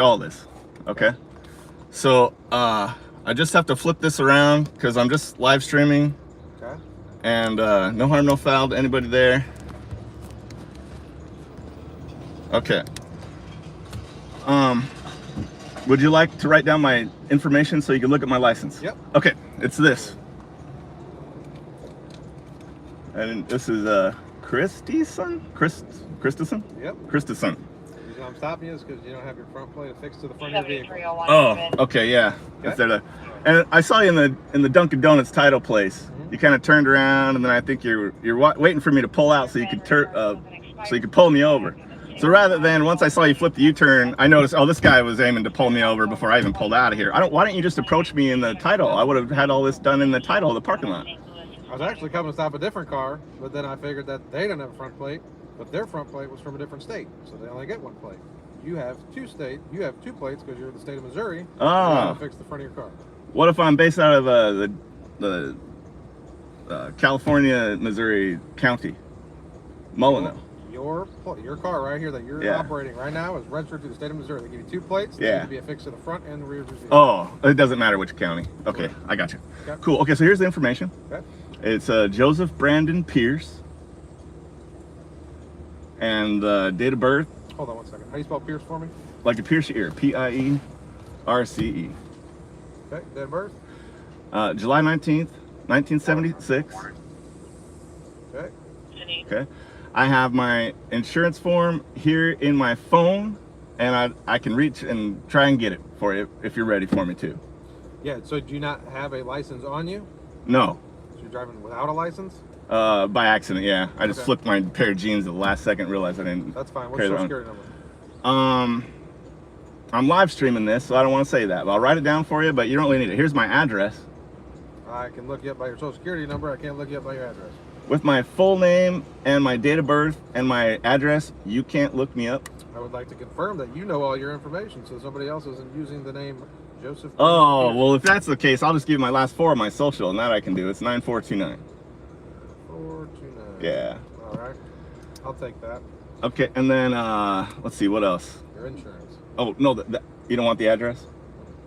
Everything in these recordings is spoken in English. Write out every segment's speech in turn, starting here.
all this. Okay. So I just have to flip this around because I'm just live streaming. Okay. And no harm, no foul to anybody there. Okay. Would you like to write down my information so you can look at my license? Yep. Okay, it's this. And this is Christison? Christison? Yep. Christison. The reason I'm stopping you is because you don't have your front plate affixed to the front of your vehicle. Oh, okay, yeah. Okay. And I saw you in the Dunkin' Donuts title place. You kind of turned around, and then I think you're waiting for me to pull out so you could pull me over. So rather than, once I saw you flip the U-turn, I noticed, oh, this guy was aiming to pull me over before I even pulled out of here. Why don't you just approach me in the title? I would have had all this done in the title of the parking lot. I was actually coming to stop a different car, but then I figured that they didn't have a front plate, but their front plate was from a different state, so they only get one plate. You have two plates because you're in the state of Missouri. Oh. You fix the front of your car. What if I'm based out of the California, Missouri County? Mullineaux. Your car right here that you're operating right now is registered to the state of Missouri. They give you two plates. They need to be affixed to the front and the rear of your vehicle. Oh, it doesn't matter which county. Okay, I got you. Okay. Cool. Okay, so here's the information. Okay. It's Joseph Brandon Pierce. And date of birth. Hold on one second. How do you spell Pierce for me? Like a Pierce ear. Pierce. Okay. Date of birth? July 19th, 1976. Okay. Okay. I have my insurance form here in my phone, and I can reach and try and get it for you if you're ready for me to. Yeah, so do you not have a license on you? No. So you're driving without a license? By accident, yeah. I just flipped my pair of jeans at the last second, realized I didn't. That's fine. What's your social security number? I'm live streaming this, so I don't want to say that, but I'll write it down for you, but you don't really need it. Here's my address. I can look you up by your social security number. I can't look you up by your address. With my full name and my date of birth and my address, you can't look me up. I would like to confirm that you know all your information so somebody else isn't using the name Joseph. Oh, well, if that's the case, I'll just give you my last four of my social, and that I can do. It's 9429. 429. Yeah. All right. I'll take that. Okay, and then, let's see, what else? Your insurance. Oh, no, you don't want the address?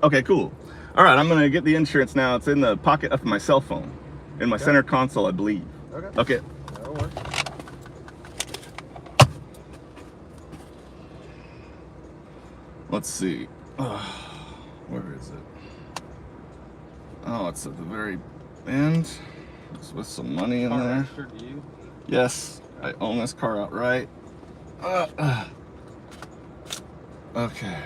Okay, cool. All right, I'm going to get the insurance now. It's in the pocket of my cell phone, in my center console, I believe. Okay. Okay. That'll work. Let's see. Where is it? Oh, it's at the very end. It's with some money in Car there. registered to you? Yes, I own this car outright. Okay.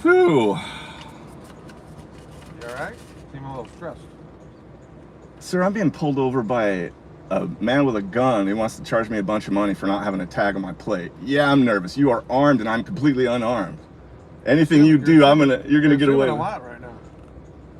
Whew. You all right? Seem a little stressed. Sir, I'm being pulled over by a man with a gun. He wants to charge me a bunch of money for not having a tag on my plate. Yeah, I'm nervous. You are armed and I'm completely unarmed. Anything you do, you're gonna get away with. A lot right now.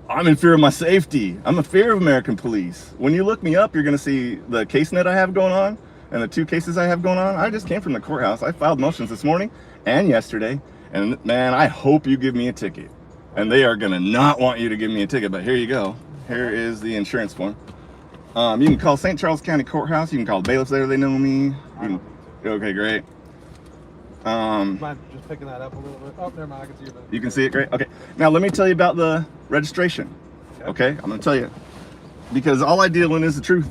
I'm in fear of my safety. I'm in fear of American police. When you look me up, you're gonna see the case net I have going on and the two cases I have going on. I just came from the courthouse. I filed motions this morning and yesterday, and man, I hope you give me a ticket. And they are gonna not want you to give me a ticket, but here you go. Here is the insurance form. You can call St. Charles County Courthouse. You can call bailiffs there. They know me. Okay, great. Mind just picking that up a little bit? Oh, never mind. I can see it. You can see it, great. Okay. Now let me tell you about the registration. Okay, I'm gonna tell you because all I deal in is the truth.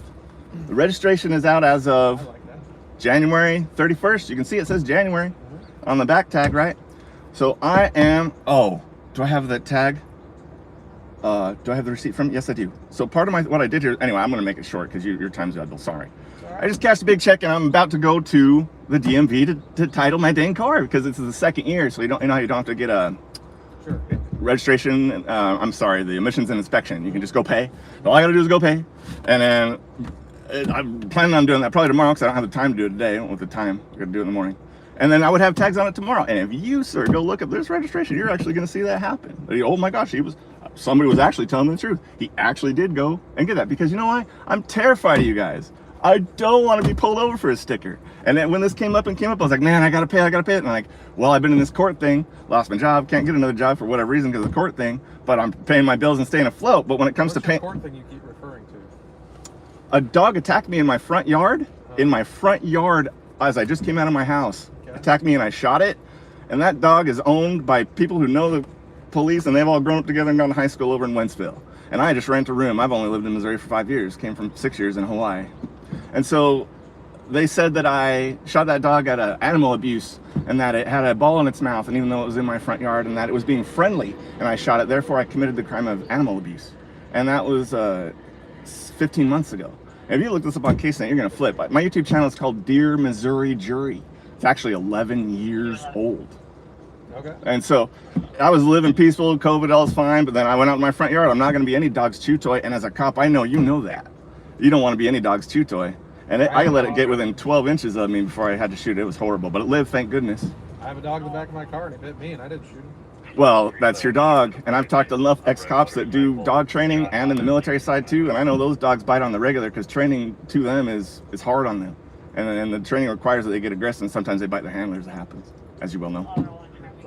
The registration is out as of January 31st. You can see it says January on the back tag, right? So I am. Oh, do I have that tag? Do I have the receipt from? Yes, I do. So part of what I did here, anyway, I'm going to make it short because your time's valuable. Sorry. I just cashed a big check and I'm about to go to the DMV to title my dang car because it's the second year. So you don't have to get a registration. I'm sorry, the emissions and inspection. You can just go pay. All I got to do is go pay. And then I'm planning on doing that probably tomorrow because I don't have the time to do it today. I don't want the time. I got to do it in the morning. And then I would have tags on it tomorrow. And if you, sir, go look up this registration, you're actually going to see that happen. Oh my gosh, somebody was actually telling me the truth. He actually did go and get that because you know why? I'm terrified of you guys. I don't want to be pulled over for a sticker. And then when this came up, I was like, man, I got to pay it. And I'm like, well, I've been in this court thing, lost my job, can't get another job for whatever reason because of the court thing, but I'm paying my bills and staying afloat. But when it comes to paying... What's the court thing you keep referring to? A dog attacked me in my front yard. In my front yard as I just came out of my house. Attacked me and I shot it. And that dog is owned by people who know the police, and they've all grown up together and gone to high school over in Wentzville. And I just rent a room. I've only lived in Missouri for 5 years, came from 6 years in Hawaii. And so they said that I shot that dog at animal abuse, and that it had a ball in its mouth, and even though it was in my front yard, and that it was being friendly, and I shot it, therefore I committed the crime of animal abuse. And that was 15 months ago. If you look this up on CaseNet, you're gonna flip. My YouTube channel is called Dear Missouri Jury. It's actually 11 years old. Okay. And so I was living peaceful, COVID, all was fine, but then I went out in my front yard. I'm not gonna be any dog's chew toy, and as a cop, I know you know that. You don't wanna be any dog's chew toy. And I let it get within 12 inches of me before I had to shoot it. It was horrible, but it lived, thank goodness. I have a dog in the back of my car, and it bit me, and I didn't shoot him. Well, that's your dog. And I've talked to enough ex-cops that do dog training and in the military side too, and I know those dogs bite on the regular because training to them is hard on them. And the training requires that they get aggressive, and sometimes they bite their handlers. It happens, as you well know.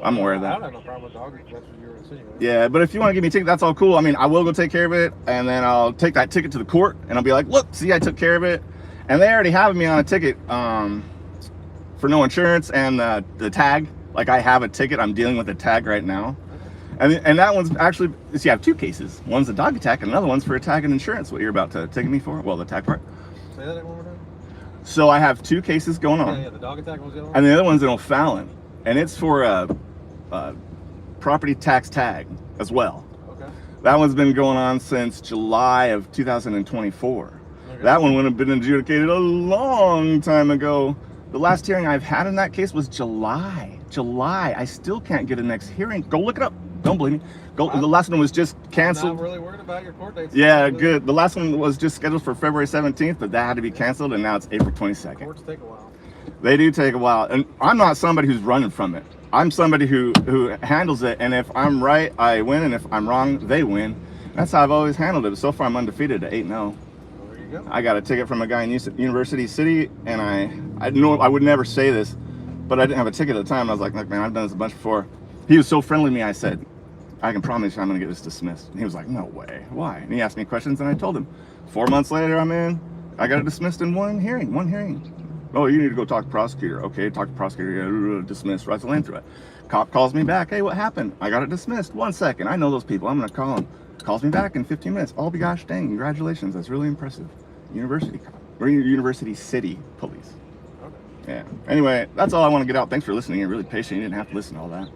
I'm aware of that. I don't have no problem with dogs, if that's what you were insinuating. Yeah, but if you want to give me a ticket, that's all cool. I mean, I will go take care of it, and then I'll take that ticket to the court, and I'll be like, look, see, I took care of it. And they already have me on a ticket for no insurance and the tag. Like, I have a ticket. I'm dealing with a tag right now. And that one's actually, so you have two cases. One's a dog attack, and another one's for a tag and insurance, what you're about to take me for. Well, the tag part. Say that one more time. So I have two cases going on. Yeah, the dog attack was the other one? And the other one's in O'Fallon. And it's for a property tax tag as well. Okay. That one's been going on since July of 2024. Okay. That one would have been adjudicated a long time ago. The last hearing I've had in that case was July. I still can't get a next hearing. Go look it up. Don't believe me. Go. The last one was just canceled. I'm not really worried about your court dates. Yeah, good. The last one was just scheduled for February 17th, but that had to be canceled, and now it's April 22nd. Courts take a while. They do take a while, and I'm not somebody who's running from it. I'm somebody who handles it, and if I'm right, I win, and if I'm wrong, they win. That's how I've always handled it. So far, I'm undefeated at 8-0. There you go. I got a ticket from a guy in University City, and I know I would never say this, but I didn't have a ticket at the time. I was like, look, man, I've done this a bunch before. He was so friendly to me, I said, I can promise you I'm gonna get this dismissed. And he was like, no way, why? And he asked me questions, and I told him. 4 months later, I got it dismissed in one hearing. Oh, you need to go talk to the prosecutor. Okay, talk to the prosecutor, yeah, dismissed, writes a lane through it. Cop calls me back, hey, what happened? I got it dismissed. 1 second, I know those people, I'm gonna call him. Calls me back in 15 minutes. Oh, gosh dang, congratulations, that's really impressive. University cop. We're University City Police. Okay. Yeah. Anyway, that's all I want to get out. Thanks for listening. You're really patient. You didn't have to listen to all that.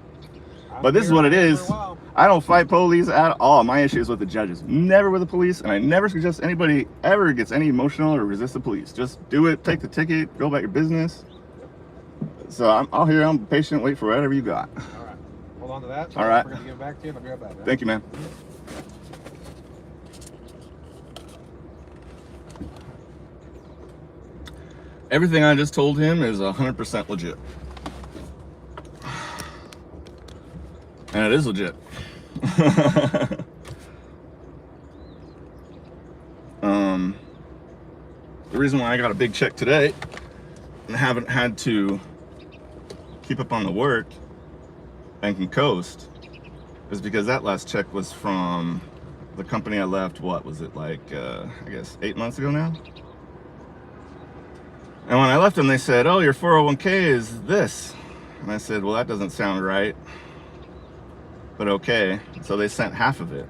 But this is what it is. I don't fight police at all. My issue is with the judges, never with the police, and I never suggest anybody ever gets any emotional or resist the police. Just do it, take the ticket, go about your business. So I'll hear, I'm patient, wait for whatever you got. All right. Hold on to that. All right. We're going to give it back to you, and I'll be right back. Man. Thank you, man. Everything I just told him is 100% legit. And it is legit. The reason why I got a big check today and haven't had to keep up on the work and can coast is because that last check was from the company I left, what was it, like, I guess 8 months ago now? And when I left them, they said, oh, your 401k is this. And I said, well, that doesn't sound right. But okay. So they sent half of it.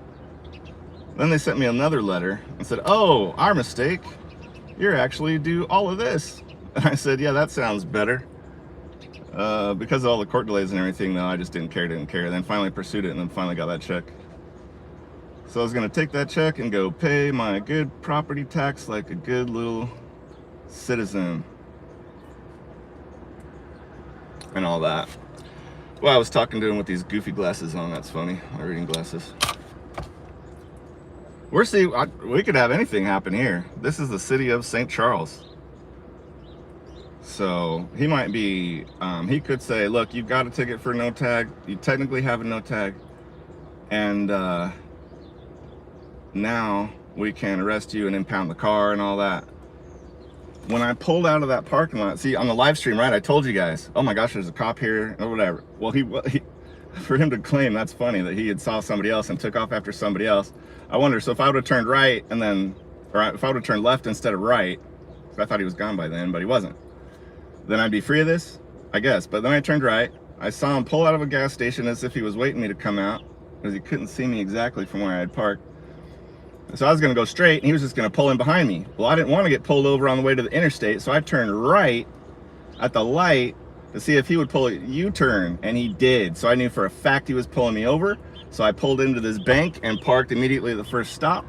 Then they sent me another letter and said, oh, our mistake. You're actually due all of this. And I said, yeah, that sounds better. Because of all the court delays and everything, though, I just didn't care. Then finally pursued it, and then finally got that check. So I was going to take that check and go pay my good property tax like a good little citizen and all that. Well, I was talking to him with these goofy glasses on. That's funny. My reading glasses. We could have anything happen here. This is the city of St. Charles. So he might be, he could say, look, you've got a ticket for no tag. You technically have a no tag. And now we can arrest you and impound the car and all that. When I pulled out of that parking lot, see, on the live stream, right, I told you guys, oh my gosh, there's a cop here or whatever. Well, he for him to claim, that's funny, that he had saw somebody else and took off after somebody else. I wonder, so if I would have turned right and then, or if I would have turned left instead of right, I thought he was gone by then, but he wasn't. Then I'd be free of this, I guess. But then I turned right, I saw him pull out of a gas station as if he was waiting me to come out, because he couldn't see me exactly from where I had parked. So I was going to go straight, and he was just going to pull in behind me. Well, I didn't want to get pulled over on the way to the interstate, so I turned right at the light to see if he would pull a U-turn, and he did. So I knew for a fact he was pulling me over. So I pulled into this bank and parked immediately at the first stop,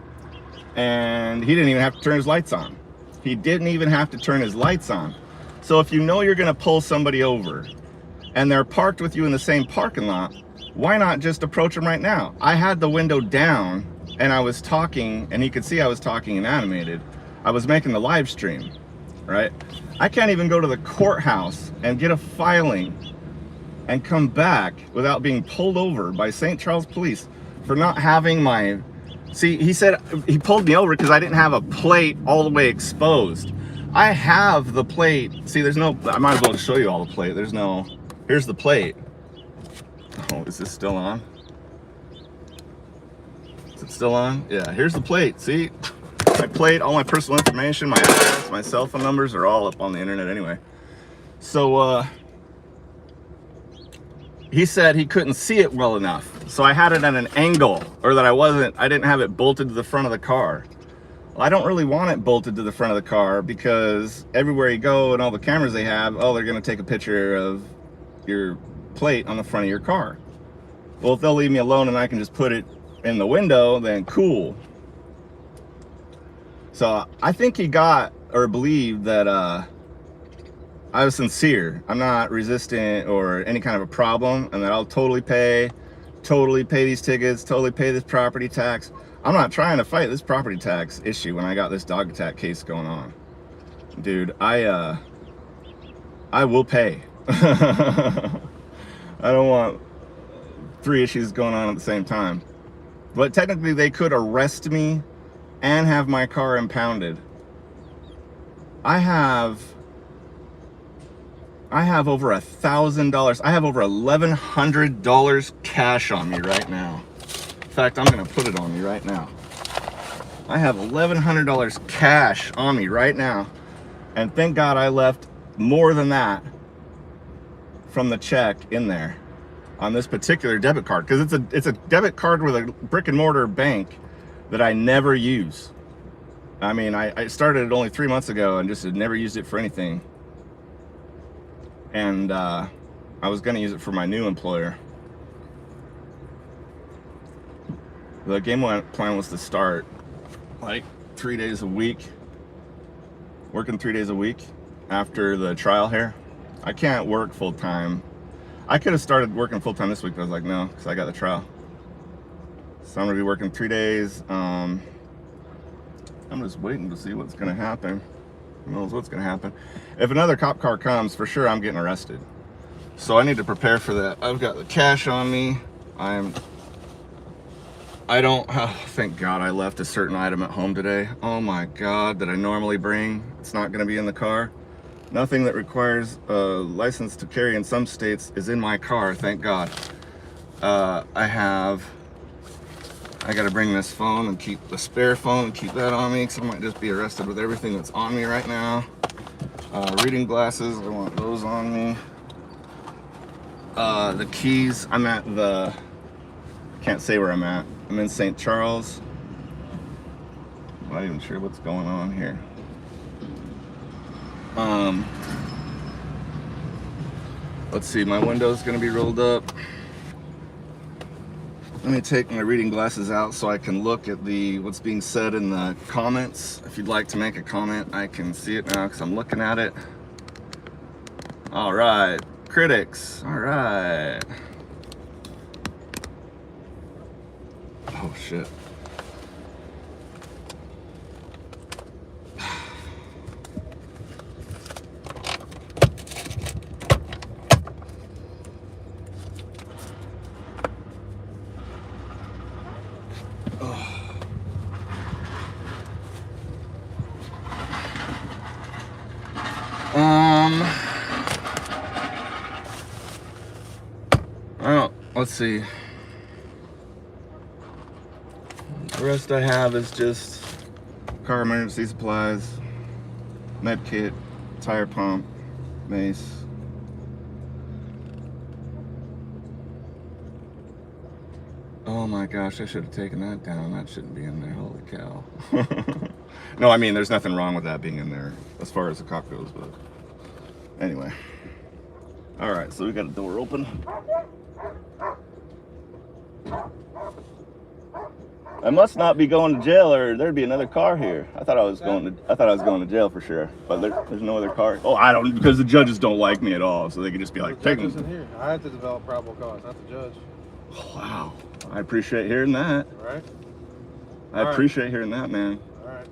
and he didn't even have to turn his lights on. He didn't even have to turn his lights on. So if you know you're going to pull somebody over, and they're parked with you in the same parking lot, why not just approach them right now? I had the window down, and I was talking, and he could see I was talking and animated. I was making the live stream, right? I can't even go to the courthouse and get a filing and come back without being pulled over by St. Charles Police for not having my... See, he said he pulled me over because I didn't have a plate all the way exposed. I have the plate. See, there's no... I might as well just show you all the plate. There's no... Here's the plate. Oh, is this still on? Is it still on? Yeah, here's the plate. See? My plate, all my personal information, my address, my cell phone numbers are all up on the internet anyway. So, he said he couldn't see it well enough. So I had it at an angle, or that I didn't have it bolted to the front of the car. Well, I don't really want it bolted to the front of the car because everywhere you go and all the cameras they have, oh, they're going to take a picture of your plate on the front of your car. Well, if they'll leave me alone and I can just put it in the window, then cool. So I think he got or believed that I was sincere. I'm not resistant or any kind of a problem, and that I'll totally pay these tickets, totally pay this property tax. I'm not trying to fight this property tax issue when I got this dog attack case going on. Dude, I will pay. I don't want 3 issues going on at the same time. But technically they could arrest me and have my car impounded. I have over $1,000. I have over $1,100 cash on me right now. In fact, I'm gonna put it on me right now. I have $1,100 cash on me right now. And thank God I left more than that from the check in there on this particular debit card, because it's a debit card with a brick and mortar bank that I never use. I mean, I started it only 3 months ago and just had never used it for anything. And I was gonna use it for my new employer. The game plan was to start like 3 days a week, working 3 days a week after the trial here. I can't work full time. I could have started working full time this week, but I was like, no, because I got the trial. So I'm gonna be working 3 days. I'm just waiting to see what's gonna happen. Who knows what's gonna happen? If another cop car comes, for sure I'm getting arrested. So I need to prepare for that. I've got the cash on me. Thank God I left a certain item at home today. Oh my God, that I normally bring. It's not gonna be in the car. Nothing that requires a license to carry in some states is in my car, thank God. I gotta bring this phone and keep the spare phone and keep that on me, because I might just be arrested with everything that's on me right now. Reading glasses, I want those on me. The keys, I'm at the, can't say where I'm at. I'm in St. Charles. I'm not even sure what's going on here. Let's see, my window's gonna be rolled up. Let me take my reading glasses out so I can look at what's being said in the comments. If you'd like to make a comment, I can see it now because I'm looking at it. All right, critics, all right. Oh shit. Let's see. The rest I have is just car emergency supplies, med kit, tire pump, mace. Oh my gosh, I should have taken that down. That shouldn't be in there. Holy cow. No, I mean, there's nothing wrong with that being in there as far as the cop goes, but anyway. All right, so we got a door open. I must not be going to jail, or there'd be another car here. I thought I was going to jail for sure, but there's no other car. Oh, I don't, because the judges don't like me at all, so they could just be like, take them. In here. I have to develop probable cause, not the judge. Wow, I appreciate hearing that. All right. I appreciate hearing that, man. All right.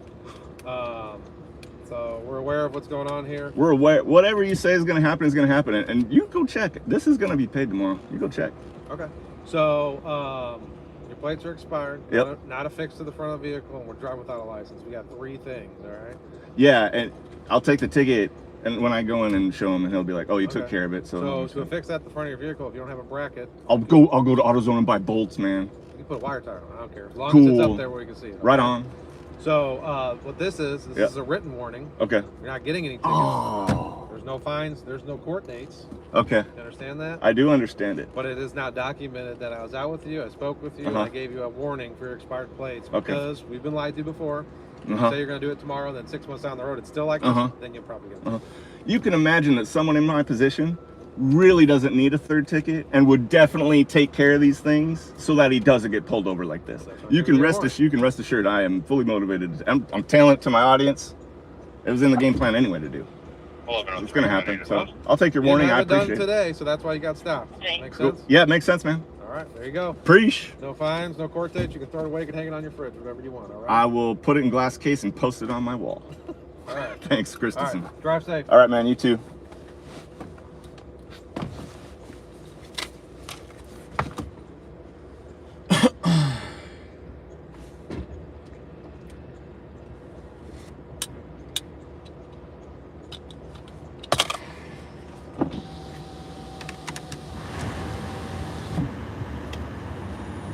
So we're aware of what's going on here. We're aware. Whatever you say is going to happen is going to happen, and you go check. This is going to be paid tomorrow. You go check. Okay. So your plates are expired. Yep. Not affixed to the front of the vehicle, and we're driving without a license. We got 3 things. All right. Yeah, and I'll take the ticket, and when I go in and show him, and he'll be like, "Oh, you took care of it." So to affix that to the front of your vehicle, if you don't have a bracket, I'll go to AutoZone and buy bolts, man. you can put a wire tire on. I don't care, as long as it's up there where you can see it. Okay? Right on. So what this is a written warning. Okay. You're not getting any tickets. Oh. There's no fines. There's no court dates. Okay. You understand that? I do understand it. But it is now documented that I was out with you, I spoke with you, and I gave you a warning for your expired plates because we've been lied to before. You say you're going to do it tomorrow, then 6 months down the road it's still like this, then you'll probably get it. You can imagine that someone in my position really doesn't need a 3rd ticket and would definitely take care of these things so that he doesn't get pulled over like this. You can rest assured I am fully motivated. I'm telling it to my audience. It was in the game plan anyway to do. It's going to happen. So I'll take your warning. I appreciate it. Today, so that's why you got stopped. Make sense? Yeah, it makes sense, man. All right, there you go. Preach. No fines, no court dates. You can throw it away, you can hang it on your fridge, whatever you want. All right. I will put it in glass case and post it on my wall. All right. Thanks, Christensen. All right. Drive safe. All right, man. You too.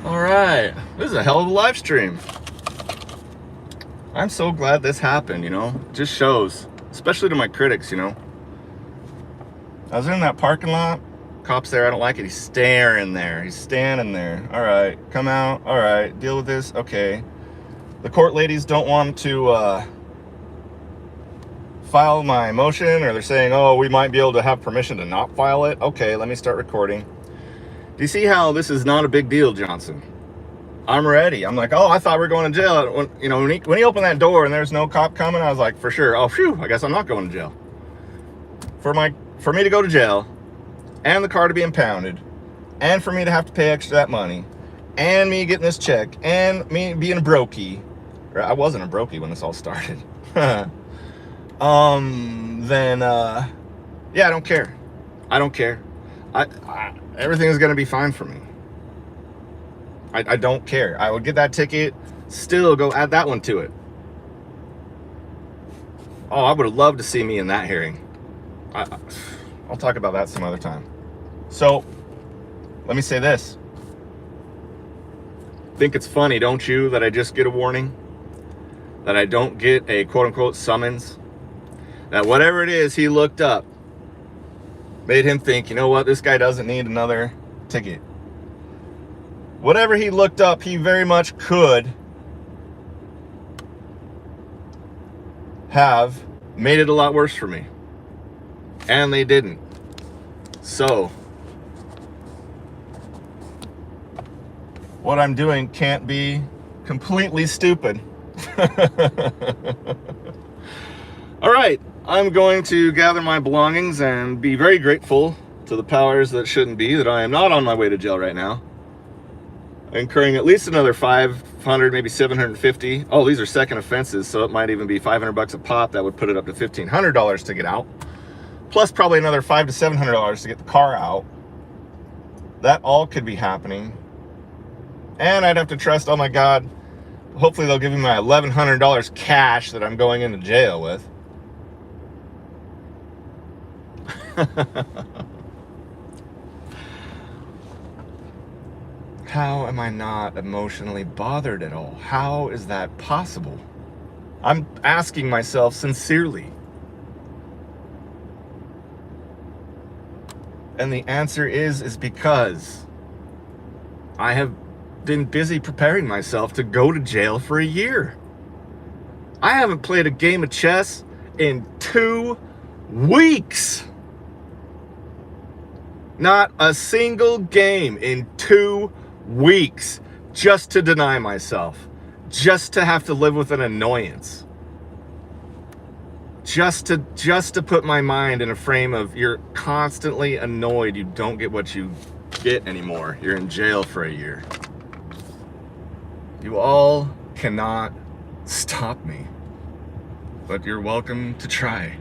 All right, this is a hell of a live stream. I'm so glad this happened, you know. It just shows, especially to my critics, you know. I was in that parking lot, cop's there, I don't like it. He's staring there, he's standing there. All right, come out, all right, deal with this, okay. The court ladies don't want to file my motion, or they're saying, oh, we might be able to have permission to not file it. Okay, let me start recording. Do you see how this is not a big deal, Johnson? I'm ready. I'm like, oh, I thought we were going to jail. When he opened that door and there's no cop coming, I was like, for sure. Oh, phew, I guess I'm not going to jail. For me to go to jail, and the car to be impounded, and for me to have to pay extra that money, and me getting this check, and me being a brokey. I wasn't a brokey when this all started. Yeah, I don't care. I don't care. Everything is going to be fine for me. I don't care. I would get that ticket, still go add that one to it. Oh, I would have loved to see me in that hearing. I'll talk about that some other time. So, let me say this. Think it's funny, don't you, that I just get a warning? That I don't get a quote-unquote summons? That whatever it is he looked up made him think, you know what, this guy doesn't need another ticket. Whatever he looked up, he very much could have made it a lot worse for me. And they didn't. So, what I'm doing can't be completely stupid. All right, I'm going to gather my belongings and be very grateful to the powers that shouldn't be that I am not on my way to jail right now. Incurring at least another $500, maybe $750. Oh, these are second offenses, so it might even be $500 a pop. That would put it up to $1,500 to get out. Plus probably another $500 to $700 to get the car out. That all could be happening. And I'd have to trust, oh my God, hopefully they'll give me my $1,100 cash that I'm going into jail with. How am I not emotionally bothered at all? How is that possible? I'm asking myself sincerely. And the answer is because I have been busy preparing myself to go to jail for a year. I haven't played a game of chess in 2 weeks. Not a single game in 2 weeks, just to deny myself, just to have to live with an annoyance, just to put my mind in a frame of you're constantly annoyed you don't get what you get anymore. You're in jail for a year. You all cannot stop me, but you're welcome to try.